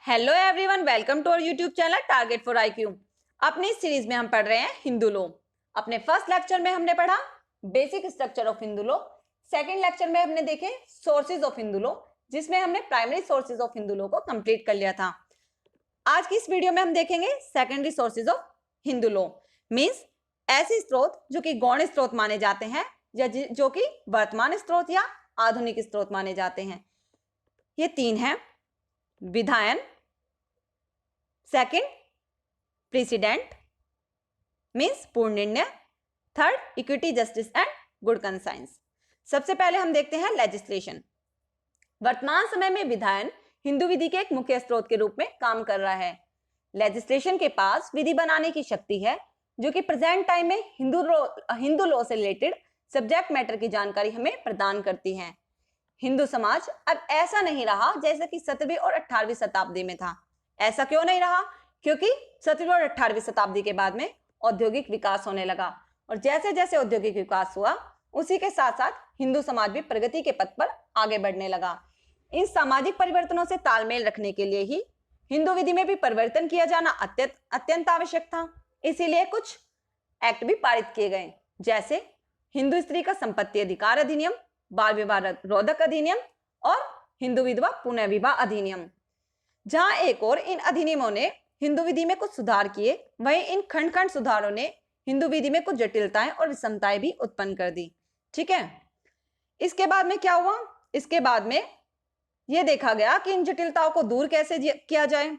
Hello everyone, welcome to our YouTube channel target for IQ. अपनी इस series में हम पढ़ रहे हैं हिंदू लॉ। अपने फर्स्ट लेक्चर में हमने पढ़ा basic structure of Hindu law. Second lecture में हमने देखे सोर्सेज ऑफ हिंदू लॉ, जिसमें हमने primary sources of Hindu law को कंप्लीट कर लिया था। आज की इस वीडियो में हम देखेंगे secondary sources of Hindu law, means ऐसे स्रोत जो कि गौण स्रोत माने जाते हैं या जो कि वर्तमान स्रोत या आधुनिक स्रोत माने जाते हैं। ये तीन हैं: विधायन, सेकंड प्रेसिडेंट मीन्स पूर्ण निर्णय, third equity, justice and good conscience. सबसे पहले हम देखते हैं लेजिस्लेशन। वर्तमान समय में विधायन हिंदू विधि के एक मुख्य स्रोत के रूप में काम कर रहा है। लेजिस्लेशन के पास विधि बनाने की शक्ति है जो कि प्रेजेंट टाइम में हिंदू लॉ से रिलेटेड सब्जेक्ट मैटर की जानकारी हमें प्रदान करती है। हिंदू समाज अब ऐसा नहीं रहा जैसा कि 17वीं और 18वीं शताब्दी में था। ऐसा क्यों नहीं रहा? क्योंकि 17वीं और 18वीं शताब्दी के बाद में औद्योगिक विकास होने लगा, और जैसे जैसे औद्योगिक विकास हुआ उसी के साथ साथ हिंदू समाज भी प्रगति के पथ पर आगे बढ़ने लगा। इन सामाजिक परिवर्तनों से तालमेल रखने के लिए ही हिंदू विधि में भी परिवर्तन किया जाना अत्यंत आवश्यक था। इसीलिए कुछ एक्ट भी पारित किए गए, जैसे हिंदू स्त्री का संपत्ति अधिकार अधिनियम, बाल विवाह रोधक अधिनियम और हिंदू विधवा पुनः विवाह अधिनियम। जहां एक और इन अधिनियमों ने हिंदू विधि में कुछ सुधार किए, वहीं इन खंड खंड सुधारों ने हिंदू विधि में कुछ जटिलताएं और विषमताएं भी उत्पन्न कर दी। ठीक है, इसके बाद में क्या हुआ? इसके बाद में यह देखा गया कि इन जटिलताओं को दूर कैसे किया जाए,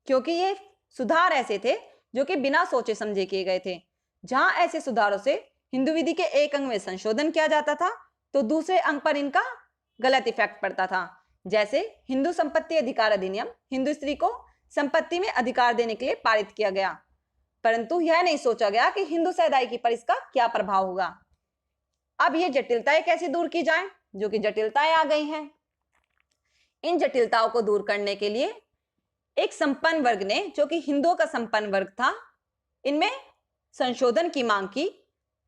क्योंकि ये सुधार ऐसे थे जो कि बिना सोचे समझे किए गए थे। जहां ऐसे सुधारों से हिंदू विधि के एक अंग में संशोधन किया जाता था तो दूसरे अंग पर इनका गलत इफेक्ट पड़ता था। जैसे हिंदू संपत्ति अधिकार अधिनियम हिंदू स्त्री को संपत्ति में अधिकार देने के लिए पारित किया गया, परंतु यह नहीं सोचा गया कि हिंदू समुदाय पर इसका क्या प्रभाव होगा। अब ये जटिलताएं कैसे दूर की जाएं, जो कि जटिलताएं आ गई हैं। इन जटिलताओं को दूर करने के लिए एक संपन्न वर्ग ने, जो कि हिंदुओं का संपन्न वर्ग था, इनमें संशोधन की मांग की,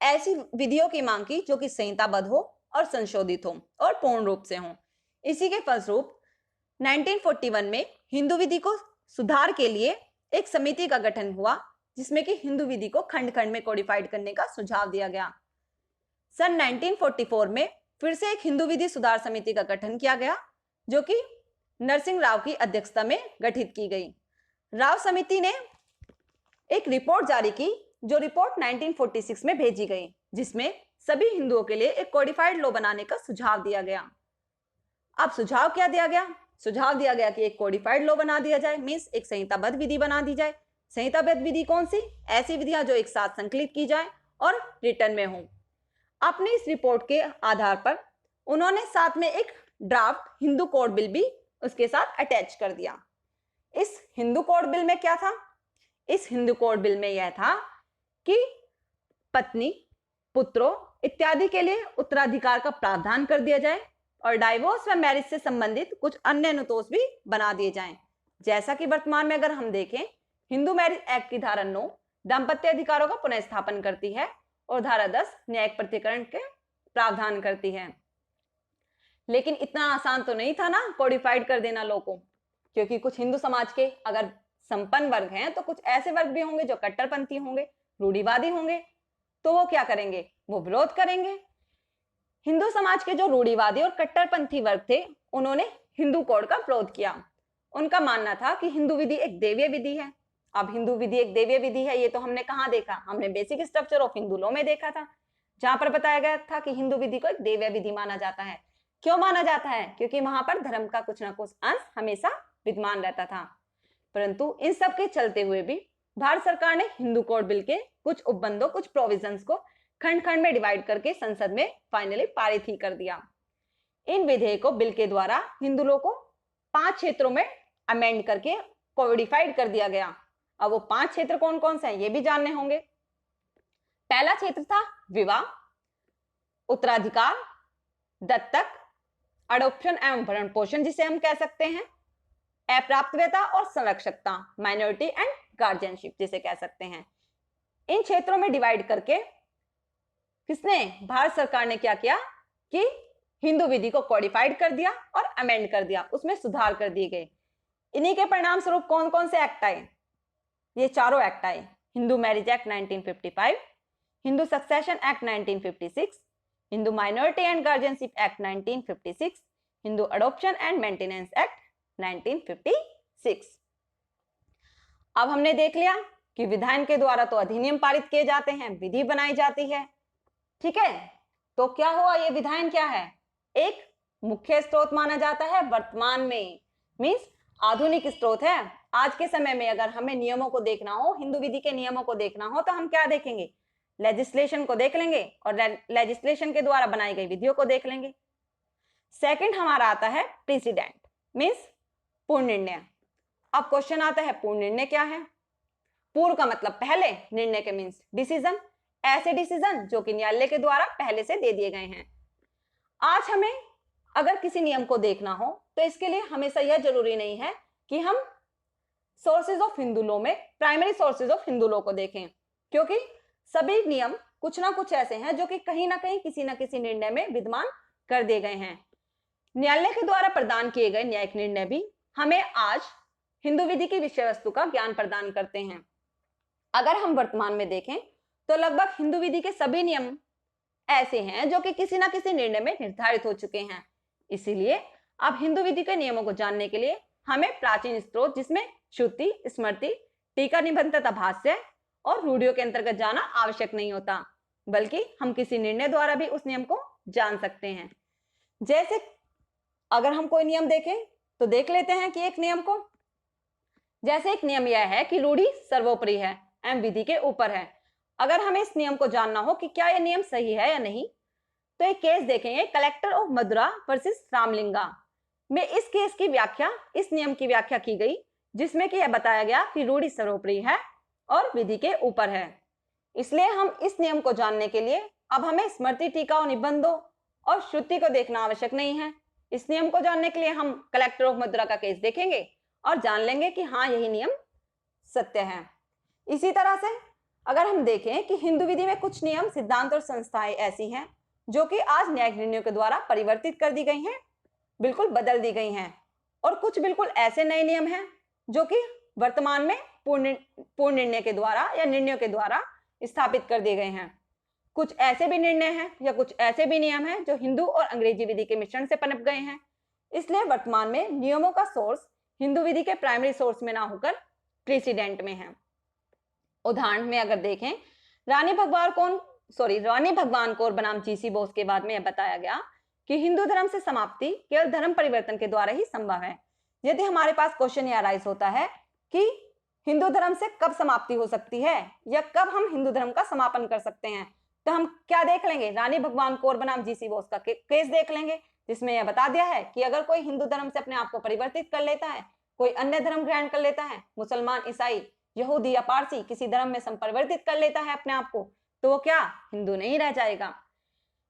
ऐसी विधियों की मांग की जो कि संहिताबद्ध हो और संशोधित हो और पूर्ण रूप से हो। इसी के फलस्वरूप 1941 में हिंदू विधि को सुधार के लिए एक समिति का गठन हुआ, जिसमें कि हिंदू विधि को खंड खंड में कोडिफाइड करने का सुझाव दिया गया। सन 1944 में फिर से एक हिंदू विधि सुधार समिति का गठन किया गया, जो कि नरसिंह राव की अध्यक्षता में गठित की गई। राव समिति ने एक रिपोर्ट जारी की, जो रिपोर्ट 1946 में भेजी गई, जिसमें सभी हिंदुओं के लिए एक कोडिफाइड लॉ बनाने का सुझाव दिया गया। अब सुझाव क्या दिया गया? सुझाव दिया गया कि एक कोडिफाइड लॉ बना दिया जाए, मींस एक संहिताबद्ध विधि बना दी जाए। संहिताबद्ध विधि कौन सी? ऐसी विधियां जो एक साथ संकलित की जाए और रिटर्न में हो। अपनी इस रिपोर्ट के आधार पर उन्होंने साथ में एक ड्राफ्ट हिंदू कोड बिल भी उसके साथ अटैच कर दिया। इस हिंदू कोड बिल में क्या था? इस हिंदू कोड बिल में यह था कि पत्नी, पुत्रों इत्यादि के लिए उत्तराधिकार का प्रावधान कर दिया जाए और डाइवोर्स व मैरिज से संबंधित कुछ अन्य अनुतोष भी बना दिए जाएं। जैसा कि वर्तमान में अगर हम देखें, हिंदू मैरिज एक्ट की धारा 9 दाम्पत्य अधिकारों का पुनर्स्थापन करती है और धारा 10 न्यायिक प्रतिकरण के प्रावधान करती है। लेकिन इतना आसान तो नहीं था ना कोडिफाइड कर देना लॉ को, क्योंकि कुछ हिंदू समाज के अगर संपन्न वर्ग हैं तो कुछ ऐसे वर्ग भी होंगे जो कट्टरपंथी होंगे, रूढ़िवादी होंगे, तो वो क्या करेंगे? वो विरोध करेंगे। हिंदू समाज के जो रूढ़िवादी और कट्टरपंथी वर्ग थे, उन्होंने हिंदू कोड का विरोध किया। उनका मानना था कि हिंदू विधि एक देवीय विधि है। अब हिंदू विधि एक देवीय विधि है, ये तो हमने कहाँ देखा? हमने basic structure of Hindu law में देखा था, जहां पर बताया गया था कि हिंदू विधि को एक देवीय विधि माना जाता है। क्यों माना जाता है? क्योंकि वहां पर धर्म का कुछ ना कुछ अंश हमेशा विद्यमान रहता था। परंतु इन सब के चलते हुए भी भारत सरकार ने हिंदू कोड बिल के कुछ उपबंधों, कुछ प्रोविजंस को खंड खंड में डिवाइड करके संसद में फाइनली पारित ही कर दिया। इन विधेयकों बिल के द्वारा हिंदू लॉ को 5 क्षेत्रों में अमेंड करके कोडिफाइड कर दिया गया। अब वो 5 क्षेत्र कौन कौन से हैं ये भी जानने होंगे। पहला क्षेत्र था विवाह, उत्तराधिकार, दत्तक, अडॉप्शन एवं भरण पोषण जिसे हम कह सकते हैं, अप्राप्तव्यता और संरक्षकता, माइनॉरिटी एंड गार्जियनशिप जिसे कह सकते हैं। इन क्षेत्रों में डिवाइड करके किसने? भारत सरकार ने क्या किया कि हिंदू विधि को कोडिफाइड कर दिया और अमेंड कर दिया, उसमें सुधार कर दिए गए। इन्हीं के परिणाम स्वरूप कौन कौन से एक्ट आए? ये चारों एक्ट आए। Hindu marriage act 1955, Hindu succession act 1956, Hindu minority and guardianship act 1956, Hindu adoption and maintenance act 1956। अब हमने देख लिया कि विधान के द्वारा तो अधिनियम पारित किए जाते हैं, विधि बनाई जाती है, ठीक है। तो क्या हुआ, ये विधान क्या है? एक मुख्य स्रोत माना जाता है वर्तमान में, मीन्स आधुनिक स्रोत है। आज के समय में अगर हमें नियमों को देखना हो, हिंदू विधि के नियमों को देखना हो, तो हम क्या देखेंगे? लेजिस्लेशन को देख लेंगे और लेजिस्लेशन के द्वारा बनाई गई विधियों को देख लेंगे। सेकंड हमारा आता है प्रेसिडेंट, मीन्स पूर्ण निर्णय। अब क्वेश्चन आता है पूर्ण निर्णय क्या है? पूर्व का मतलब पहले, निर्णय के मीन्स डिसीजन, ऐसे डिसीजन जो कि न्यायालय के द्वारा पहले से दे दिए गए हैं। आज हमें अगर किसी नियम को देखना हो तो इसके लिए हमेशा यह जरूरी नहीं है कि हम सोर्सेज ऑफ हिंदू लॉ में primary sources of Hindu law को देखें, क्योंकि सभी नियम कुछ ना कुछ ऐसे हैं जो कि कहीं ना कहीं किसी ना किसी निर्णय में विद्यमान कर दिए गए हैं। न्यायालय के द्वारा प्रदान किए गए न्यायिक निर्णय भी हमें आज हिंदू विधि की विषय वस्तु का ज्ञान प्रदान करते हैं। अगर हम वर्तमान में देखें तो लगभग हिंदू विधि के सभी नियम ऐसे हैं जो कि किसी ना किसी निर्णय में निर्धारित हो चुके हैं। इसीलिए अब हिंदू विधि के नियमों को जानने के लिए हमें प्राचीन स्रोत, जिसमें श्रुति, स्मृति, टीका, निबंध तथा भाष्य और रूढ़ियों के अंतर्गत जाना आवश्यक नहीं होता, बल्कि हम किसी निर्णय द्वारा भी उस नियम को जान सकते हैं। जैसे अगर हम कोई नियम देखें तो देख लेते हैं कि एक नियम को, जैसे एक नियम यह है कि रूढ़ि सर्वोपरि है एवं विधि के ऊपर है। अगर हमें इस नियम को जानना हो कि क्या यह नियम सही है या नहीं, तो एक केस देखेंगे, collector of Madura versus Ramalinga में इस केस की व्याख्या, इस नियम की व्याख्या की गई, जिसमें कि यह बताया गया कि रूढ़ि सर्वोपरि है और विधि के ऊपर है। इसलिए हम इस नियम को जानने के लिए अब हमें स्मृति, टीका और निबंधों और श्रुति को देखना आवश्यक नहीं है। इस नियम को जानने के लिए हम कलेक्टर ऑफ मदुरा का केस देखेंगे और जान लेंगे कि हाँ, यही नियम सत्य है। इसी तरह से अगर हम देखें कि हिंदू विधि में कुछ नियम, सिद्धांत और संस्थाएं ऐसी हैं जो कि आज न्यायिक निर्णयों के द्वारा परिवर्तित कर दी गई हैं, बिल्कुल बदल दी गई हैं, और कुछ बिल्कुल ऐसे नए नियम हैं जो कि वर्तमान में पूर्ण निर्णय के द्वारा या निर्णयों के द्वारा स्थापित कर दिए गए हैं। कुछ ऐसे भी निर्णय हैं या कुछ ऐसे भी नियम हैं जो हिंदू और अंग्रेजी विधि के मिश्रण से पनप गए हैं। इसलिए वर्तमान में नियमों का सोर्स हिंदू विधि के प्राइमरी सोर्स में ना होकर प्रेसिडेंट में है। उदाहरण में अगर देखें, रानी भगवान कौर बनाम जीसी बोस के बाद में यह बताया गया कि हिंदू धर्म से समाप्ति केवल धर्म परिवर्तन के द्वारा ही संभव है। यदि हमारे पास क्वेश्चन यह राइज होता है कि हिंदू धर्म से कब समाप्ति हो सकती है या कब हम हिंदू धर्म का समापन कर सकते हैं, तो हम क्या देख लेंगे? रानी भगवान कौर बनाम जीसी बोस का केस देख लेंगे, जिसमें यह बता दिया है कि अगर कोई हिंदू धर्म से अपने आप को परिवर्तित कर लेता है, कोई अन्य धर्म ग्रहण कर लेता है, मुसलमान, ईसाई, यहूदी या पारसी किसी धर्म में संपरिवर्तित कर लेता है अपने आप को, तो वो क्या हिंदू नहीं रह जाएगा।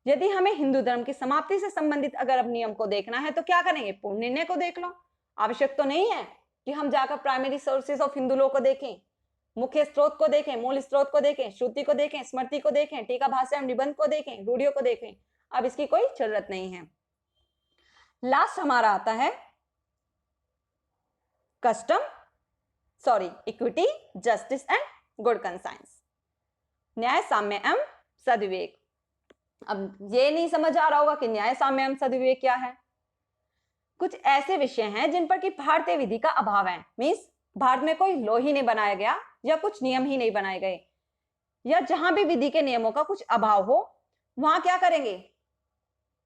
यदि हमें हिंदू धर्म की समाप्ति से संबंधित अगर अब नियम को देखना है तो क्या करेंगे? पूर्ण निर्णय को देख लो। आवश्यक तो नहीं है कि हम जाकर primary sources of Hindu law को देखें, मुख्य स्रोत को देखें, मूल स्रोत को देखें, श्रुति को देखें, स्मृति को देखें, टीका, भाष्य एवं निबंध को देखें, रूढ़ियों को देखें। अब इसकी कोई जरूरत नहीं है। लास्ट हमारा आता है equity, justice and good conscience, न्याय, साम्य एवं सद्विवेक। अब ये नहीं समझ आ रहा होगा कि न्याय, साम्य एवं सद्विवेक क्या है। कुछ ऐसे विषय हैं जिन पर कि भारतीय विधि का अभाव है, मीन्स भारत में कोई लॉ ही नहीं बनाया गया या कुछ नियम ही नहीं बनाए गए, या जहां भी विधि के नियमों का कुछ अभाव हो, वहां क्या करेंगे?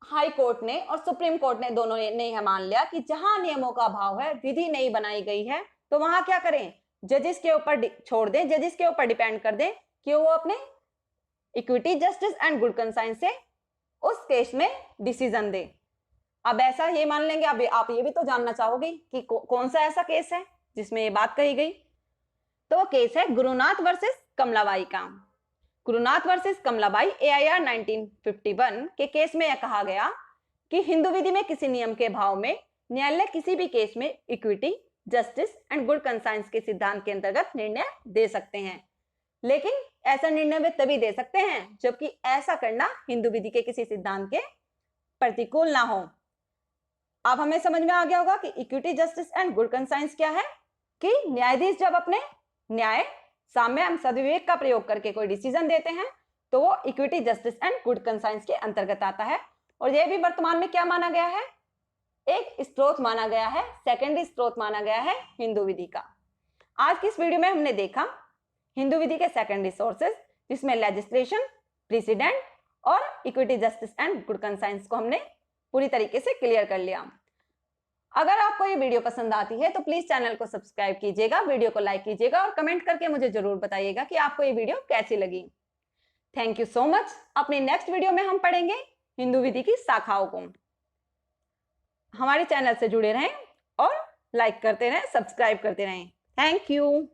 हाई कोर्ट ने और सुप्रीम कोर्ट ने दोनों ने यह मान लिया कि जहां नियमों का अभाव है, विधि नहीं बनाई गई है, तो वहां क्या करें? जजेस के ऊपर छोड़ दें, जजेस के ऊपर डिपेंड कर दें कि वो अपने equity, justice and good conscience से उस केस में डिसीजन दे। अब ऐसा ये मान लेंगे, अब आप ये भी तो जानना चाहोगे कि कौन सा ऐसा केस है जिसमें ये बात कही गई, तो वो केस है गुरुनाथ वर्सेस कमलाबाई का। गुरुनाथ वर्सेस कमलाबाई AIR 1951 के केस में यह कहा गया कि हिंदू विधि में किसी नियम के अभाव में न्यायालय किसी भी केस में equity, justice and good conscience के सिद्धांत के अंतर्गत निर्णय दे सकते हैं, लेकिन ऐसा निर्णय वे तभी दे सकते हैं जबकि ऐसा करना हिंदू विधि के किसी सिद्धांत के प्रतिकूल ना हो। अब हमें समझ में आ गया होगा कि equity, justice and good conscience क्या है, कि न्यायाधीश जब अपने न्याय, साम्य एवं सद्विवेक का प्रयोग करके कोई डिसीजन देते हैं तो वो equity, justice and good conscience के अंतर्गत आता है। और यह भी वर्तमान में क्या माना गया है, एक स्रोत माना गया है, सेकेंडरी स्रोत माना गया है हिंदू विधि का। आज की इस वीडियो में हमने देखा हिंदू विधि के सेकेंडरी सोर्सेज, जिसमें लेजिस्लेशन, प्रेसिडेंट और equity, justice and good conscience को हमने पूरी तरीके से क्लियर कर लिया। अगर आपको ये वीडियो पसंद आती है तो प्लीज चैनल को सब्सक्राइब कीजिएगा, वीडियो को लाइक कीजिएगा और कमेंट करके मुझे जरूर बताइएगा कि आपको ये वीडियो कैसी लगी। Thank you so much. अपने नेक्स्ट वीडियो में हम पढ़ेंगे हिंदू विधि की शाखाओं को। हमारे चैनल से जुड़े रहें और लाइक करते रहें, सब्सक्राइब करते रहें। Thank you.